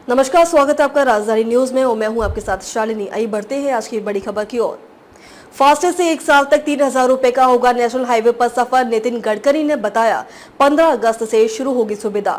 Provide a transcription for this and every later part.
नमस्कार, स्वागत है आपका राजधानी न्यूज में और मैं हूं आपके साथ शालिनी। आइए बढ़ते हैं आज की बड़ी खबर की ओर। फास्टैग से 1 साल तक 3,000 रुपए का होगा नेशनल हाईवे पर सफर, नितिन गडकरी ने बताया। 15 अगस्त से शुरू होगी सुविधा।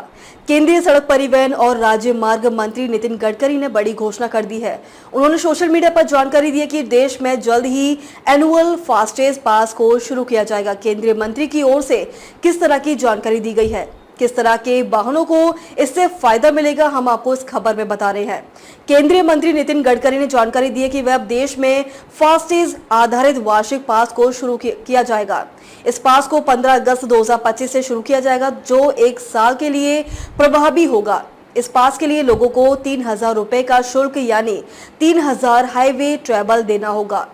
केंद्रीय सड़क परिवहन और राज्य मार्ग मंत्री नितिन गडकरी ने बड़ी घोषणा कर दी है। उन्होंने सोशल मीडिया पर जानकारी दी है कि देश में जल्द ही एनुअल फास्टैग पास को शुरू किया जाएगा। केंद्रीय मंत्री की ओर से किस तरह की जानकारी दी गई है, किस तरह के वाहनों को इससे फायदा मिलेगा, हम आपको इस खबर में बता रहे हैं। केंद्रीय मंत्री नितिन गडकरी ने जानकारी दी है कि वह अब देश में फास्टैग आधारित वार्षिक पास को शुरू किया जाएगा। इस पास को 15 अगस्त 2025 से शुरू किया जाएगा, जो 1 साल के लिए प्रभावी होगा। इस पास के लिए लोगों को 3,000 रुपए का शुल्क यानी 3,000 हाईवे ट्रैवल देना होगा।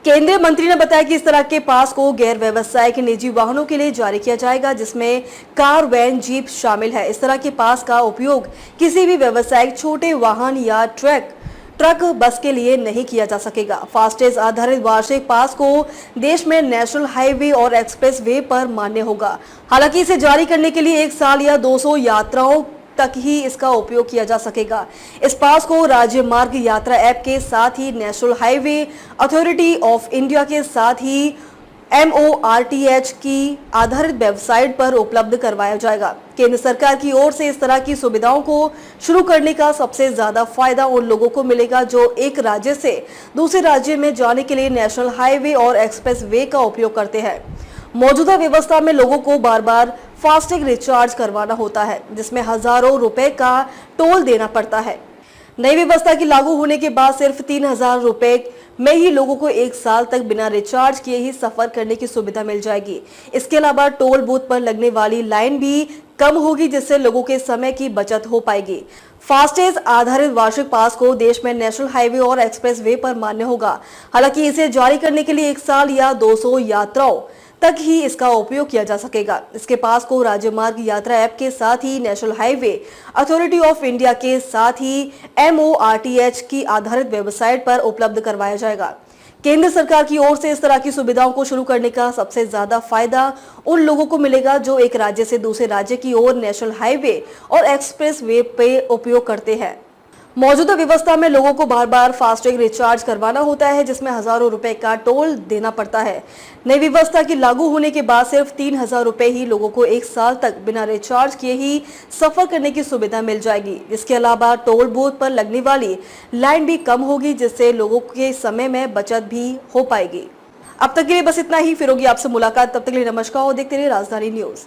केंद्रीय मंत्री ने बताया कि इस तरह के पास को गैर व्यावसायिक निजी वाहनों के लिए जारी किया जाएगा, जिसमें कार, वैन, जीप शामिल है। इस तरह के पास का उपयोग किसी भी व्यावसायिक छोटे वाहन या ट्रक बस के लिए नहीं किया जा सकेगा। फास्टैग आधारित वार्षिक पास को देश में नेशनल हाईवे और एक्सप्रेस वे पर मान्य होगा। हालांकि इसे जारी करने के लिए 1 साल या 200 यात्राओं तक ही इसका उपयोग किया जा सकेगा। इस पास को राज्य मार्ग यात्रा ऐप के साथ ही national highway authority of India के साथ ही MORTH की आधारित वेबसाइट पर उपलब्ध करवाया जाएगा। केंद्र सरकार की ओर से इस तरह की सुविधाओं को शुरू करने का सबसे ज्यादा फायदा उन लोगों को मिलेगा जो एक राज्य से दूसरे राज्य में जाने के लिए नेशनल हाईवे और एक्सप्रेस वे का उपयोग करते हैं। मौजूदा व्यवस्था में लोगों को बार बार फास्टैग रिचार्ज करवाना होता है, जिसमें हजारों रुपए का टोल देना पड़ता है। नई व्यवस्था की लागू होने के बाद सिर्फ 3,000 रुपए में ही लोगों को 1 साल तक बिना रिचार्ज किए ही सफर करने की सुविधा मिल जाएगी। इसके अलावा टोल बूथ पर लगने वाली लाइन भी कम होगी, जिससे लोगों के समय की बचत हो पाएगी। फास्टैग आधारित वार्षिक पास को देश में नेशनल हाईवे और एक्सप्रेस वे पर मान्य होगा। हालांकि इसे जारी करने के लिए 1 साल या 200 यात्राओं तक ही इसका उपयोग किया जा सकेगा। इसके पास को राज्य मार्ग यात्रा ऐप के साथ ही national highway authority of India के साथ ही MORTH की आधारित वेबसाइट पर उपलब्ध करवाया जाएगा। केंद्र सरकार की ओर से इस तरह की सुविधाओं को शुरू करने का सबसे ज्यादा फायदा उन लोगों को मिलेगा जो एक राज्य से दूसरे राज्य की ओर नेशनल हाईवे और एक्सप्रेस वे पे उपयोग करते हैं। मौजूदा व्यवस्था में लोगों को बार बार फास्टैग रिचार्ज करवाना होता है, जिसमें हजारों रुपए का टोल देना पड़ता है। नई व्यवस्था की लागू होने के बाद सिर्फ 3,000 रुपए ही लोगों को 1 साल तक बिना रिचार्ज किए ही सफर करने की सुविधा मिल जाएगी। इसके अलावा टोल बूथ पर लगने वाली लाइन भी कम होगी, जिससे लोगों के समय में बचत भी हो पाएगी। अब तक के लिए बस इतना ही। फिर होगी आपसे मुलाकात, तब तक के लिए नमस्कार और देखते रहिए राजधानी न्यूज।